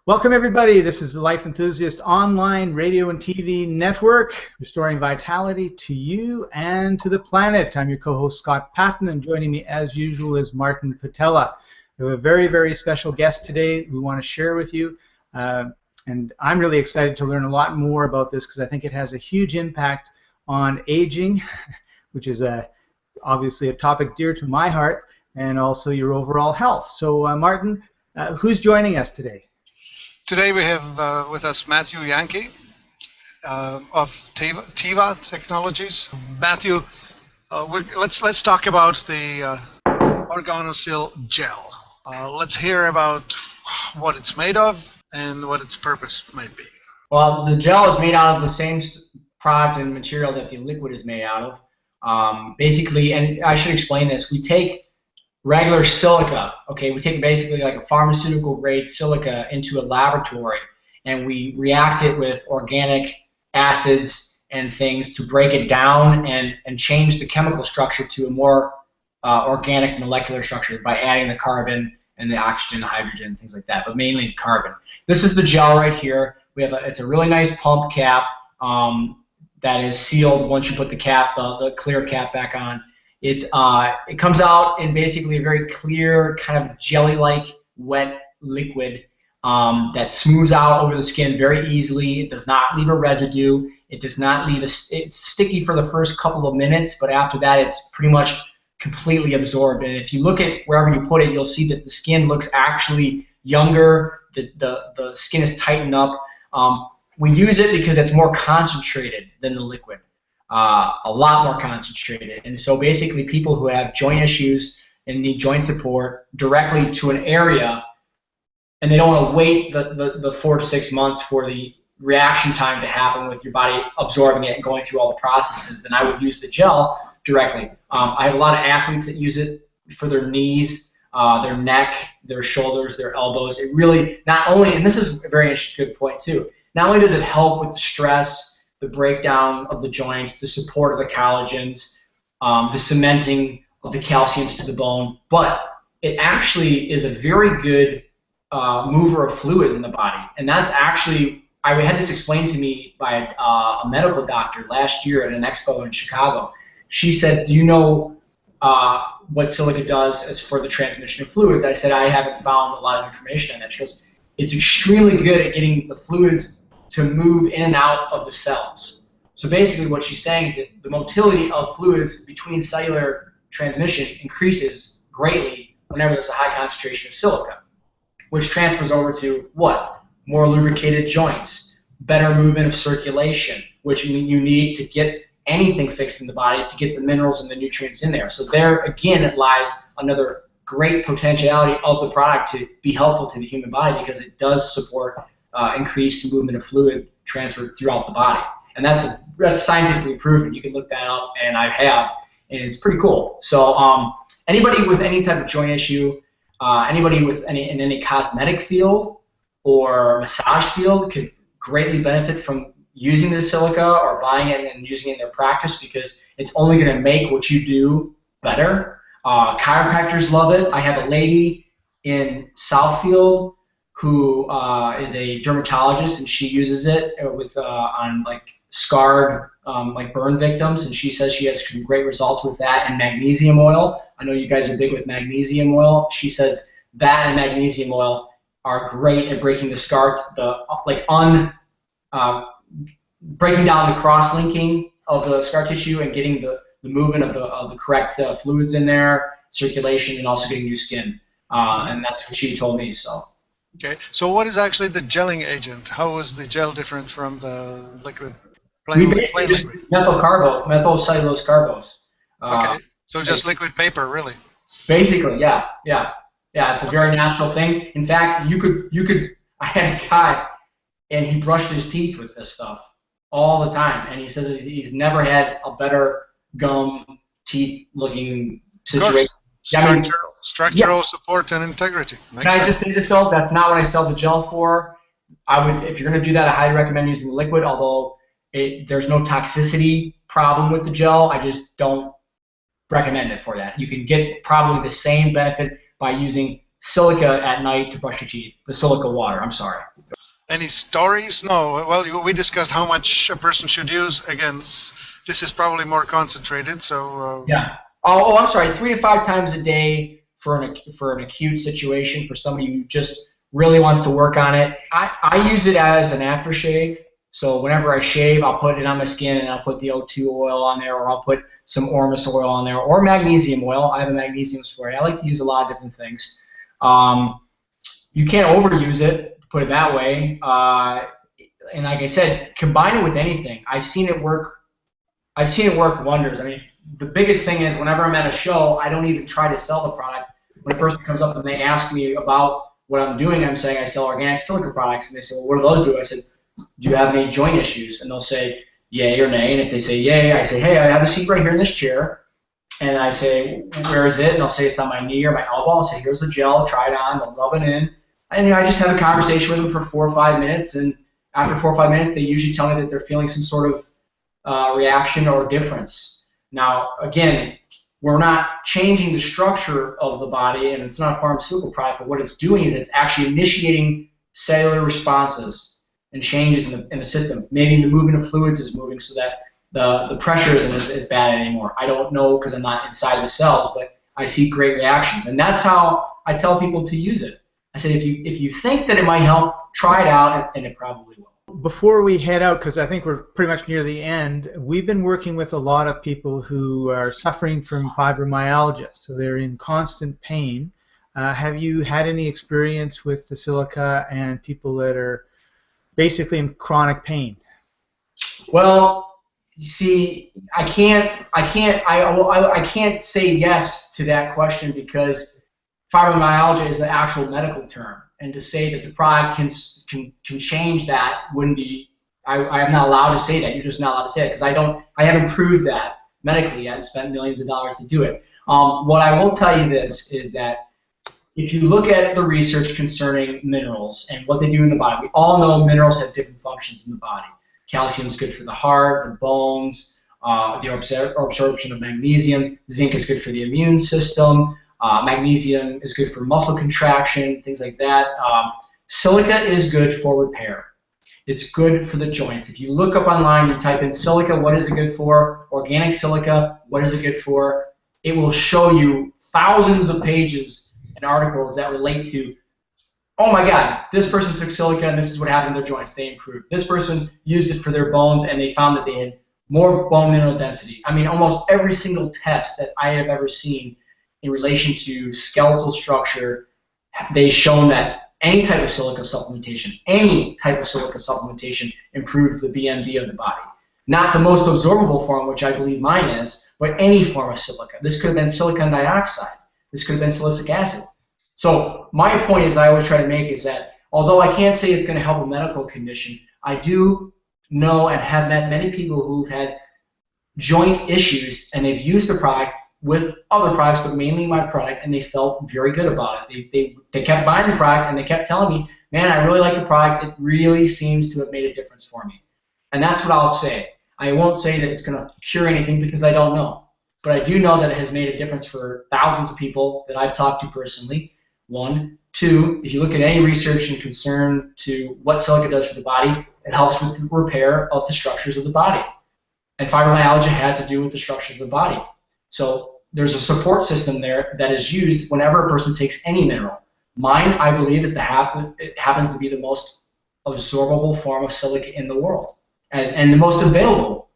Welcome everybody, this is the Life Enthusiast online radio and TV network, restoring vitality to you and to the planet. I'm your co-host Scott Patton, and joining me as usual is Martin Patella. We have a very, very special guest today we want to share with you, and I'm really excited to learn a lot more about this because I think it has a huge impact on aging, which is obviously a topic dear to my heart, and also your overall health. So Martin, who's joining us today? Today we have with us Matthew Yankee of Teva Technologies. Matthew, let's talk about the OrganoSil Gel. Let's hear about what it's made of and what its purpose might be. Well, the gel is made out of the same product and material that the liquid is made out of. Basically, and I should explain this, we take regular silica, okay, we take basically like a pharmaceutical grade silica into a laboratory and we react it with organic acids and things to break it down and change the chemical structure to a more organic molecular structure by adding the carbon and the oxygen, the hydrogen, and things like that, but mainly carbon. This is the gel right here. We have it's a really nice pump cap that is sealed once you put the cap, the clear cap back on. It comes out in basically a very clear, kind of jelly-like wet liquid that smooths out over the skin very easily. It does not leave a residue. It does not leave it's sticky for the first couple of minutes, but after that it's pretty much completely absorbed. And if you look at wherever you put it, you'll see that the skin looks actually younger. The skin is tightened up. We use it because it's more concentrated than the liquid. A lot more concentrated, and so basically people who have joint issues and need joint support directly to an area, and they don't want to wait the 4 to 6 months for the reaction time to happen with your body absorbing it and going through all the processes, then I would use the gel directly. I have a lot of athletes that use it for their knees, their neck, their shoulders, their elbows. It really not only, and this is a very interesting good point too, not only does it help with the stress, the breakdown of the joints, the support of the collagens, the cementing of the calciums to the bone, but it actually is a very good mover of fluids in the body. And that's actually, I had this explained to me by a medical doctor last year at an expo in Chicago. She said, do you know what silica does as for the transmission of fluids? I said, I haven't found a lot of information on that. She goes, it's extremely good at getting the fluids to move in and out of the cells. So basically what she's saying is that the motility of fluids between cellular transmission increases greatly whenever there's a high concentration of silica, which transfers over to what? More lubricated joints, better movement of circulation, which you need to get anything fixed in the body to get the minerals and the nutrients in there. So there, again, it lies another great potentiality of the product to be helpful to the human body because it does support increased movement of fluid transfer throughout the body. And that's scientifically proven. You can look that up, and I have, and it's pretty cool. So anybody with any type of joint issue, anybody with in any cosmetic field or massage field could greatly benefit from using the silica or buying it and using it in their practice because it's only going to make what you do better. Chiropractors love it. I have a lady in Southfield who is a dermatologist, and she uses it with on like scarred like burn victims, and she says she has some great results with that and magnesium oil. I know you guys are big with magnesium oil. She says that and magnesium oil are great at breaking the scar, breaking down the cross-linking of the scar tissue and getting the movement of the correct fluids in there, circulation, and also getting new skin. And that's what she told me. So. Okay, so what is actually the gelling agent? How is the gel different from the liquid? We basically just methylcellulose carbose. Okay, so just liquid paper, really? Basically, yeah. It's a very natural thing. In fact, you could. I had a guy, and he brushed his teeth with this stuff all the time, and he says he's never had a better gum teeth-looking situation. Structural support and integrity. Can I just say this, Phil? That's not what I sell the gel for. I would, if you're going to do that, I highly recommend using the liquid. Although there's no toxicity problem with the gel, I just don't recommend it for that. You can get probably the same benefit by using silica at night to brush your teeth. The silica water, I'm sorry. Any stories? No. Well, we discussed how much a person should use. Again, this is probably more concentrated. So yeah. Oh, I'm sorry. 3 to 5 times a day for an acute situation, for somebody who just really wants to work on it. I use it as an aftershave. So whenever I shave, I'll put it on my skin and I'll put the O2 oil on there, or I'll put some Ormus oil on there, or magnesium oil. I have a magnesium spray. I like to use a lot of different things. You can't overuse it, put it that way. And like I said, combine it with anything. I've seen it work wonders. I mean, the biggest thing is whenever I'm at a show, I don't even try to sell the product. When a person comes up and they ask me about what I'm doing, I'm saying I sell organic silica products, and they say, well, what do those do? I said, do you have any joint issues? And they'll say yay or nay. And if they say yay, I say, hey, I have a seat right here in this chair. And I say, where is it? And they'll say it's on my knee or my elbow. I'll say, here's the gel, try it on. They'll rub it in. And I just have a conversation with them for 4 or 5 minutes. And after 4 or 5 minutes, they usually tell me that they're feeling some sort of reaction or difference. Now, again, we're not changing the structure of the body, and it's not a pharmaceutical product, but what it's doing is it's actually initiating cellular responses and changes in the system. Maybe the movement of fluids is moving so that the pressure isn't as bad anymore. I don't know because I'm not inside the cells, but I see great reactions. And that's how I tell people to use it. I say, if you think that it might help, try it out, and it probably will. Before we head out, because I think we're pretty much near the end, we've been working with a lot of people who are suffering from fibromyalgia, so they're in constant pain. Have you had any experience with the silica and people that are basically in chronic pain? Well, you see, I can't say yes to that question because fibromyalgia is an actual medical term, and to say that the product can change that wouldn't be. I am not allowed to say that. You're just not allowed to say it because I haven't proved that medically yet and spent millions of dollars to do it. What I will tell you this is that if you look at the research concerning minerals and what they do in the body, we all know minerals have different functions in the body. Calcium is good for the heart, the bones, the absorption of magnesium. Zinc is good for the immune system. Magnesium is good for muscle contraction, things like that. Silica is good for repair. It's good for the joints. If you look up online, you type in silica, what is it good for? Organic silica, what is it good for? It will show you thousands of pages and articles that relate to, oh my God, this person took silica and this is what happened to their joints. They improved. This person used it for their bones and they found that they had more bone mineral density. I mean, almost every single test that I have ever seen in relation to skeletal structure, they've shown that any type of silica supplementation improves the BMD of the body. Not the most absorbable form, which I believe mine is, but any form of silica. This could have been silicon dioxide. This could have been silicic acid. So my point is I always try to make is that although I can't say it's going to help a medical condition, I do know and have met many people who've had joint issues and they've used the product with other products, but mainly my product, and they felt very good about it. They kept buying the product and they kept telling me, man, I really like the product. It really seems to have made a difference for me. And that's what I'll say. I won't say that it's going to cure anything because I don't know. But I do know that it has made a difference for thousands of people that I've talked to personally. 1. 2, if you look at any research in concern to what silica does for the body, it helps with the repair of the structures of the body. And fibromyalgia has to do with the structures of the body. So there's a support system there that is used whenever a person takes any mineral. Mine, I believe, it happens to be the most absorbable form of silica in the world, and the most available.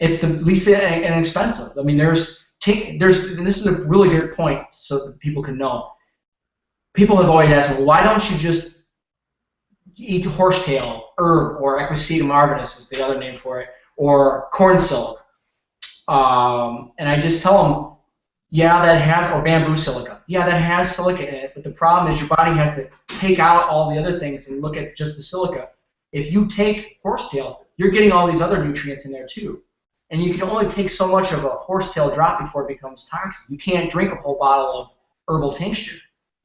It's the least inexpensive. I mean, and this is a really good point so that people can know. People have always asked me, well, why don't you just eat horsetail herb, or Equisetum arborescens is the other name for it, or corn silk? And I just tell them, yeah, that has, or bamboo silica. Yeah, that has silica in it, but the problem is your body has to take out all the other things and look at just the silica. If you take horsetail, you're getting all these other nutrients in there too. And you can only take so much of a horsetail drop before it becomes toxic. You can't drink a whole bottle of herbal tincture.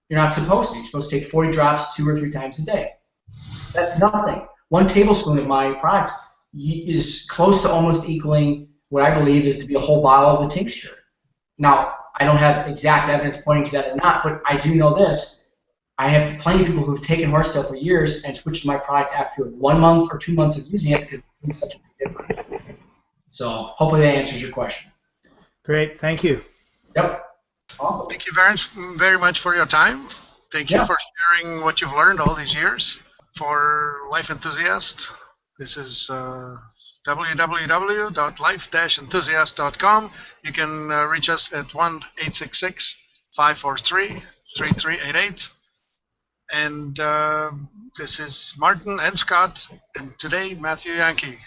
You're not supposed to. You're supposed to take 40 drops 2 or 3 times a day. That's nothing. 1 tablespoon of my product is close to almost equaling what I believe is to be a whole bottle of the tincture. Now, I don't have exact evidence pointing to that or not, but I do know this. I have plenty of people who've taken horsetail for years and switched to my product after 1 month or 2 months of using it because it's such a big difference. So hopefully that answers your question. Great, thank you. Yep. Awesome. Thank you very much for your time. Thank you for sharing what you've learned all these years. For Life Enthusiast, this is www.life-enthusiast.com. You can reach us at 1-866-543-3388. And this is Martin and Scott, and today Matthew Yankee.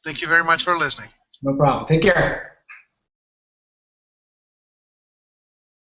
Thank you very much for listening. No problem. Take care.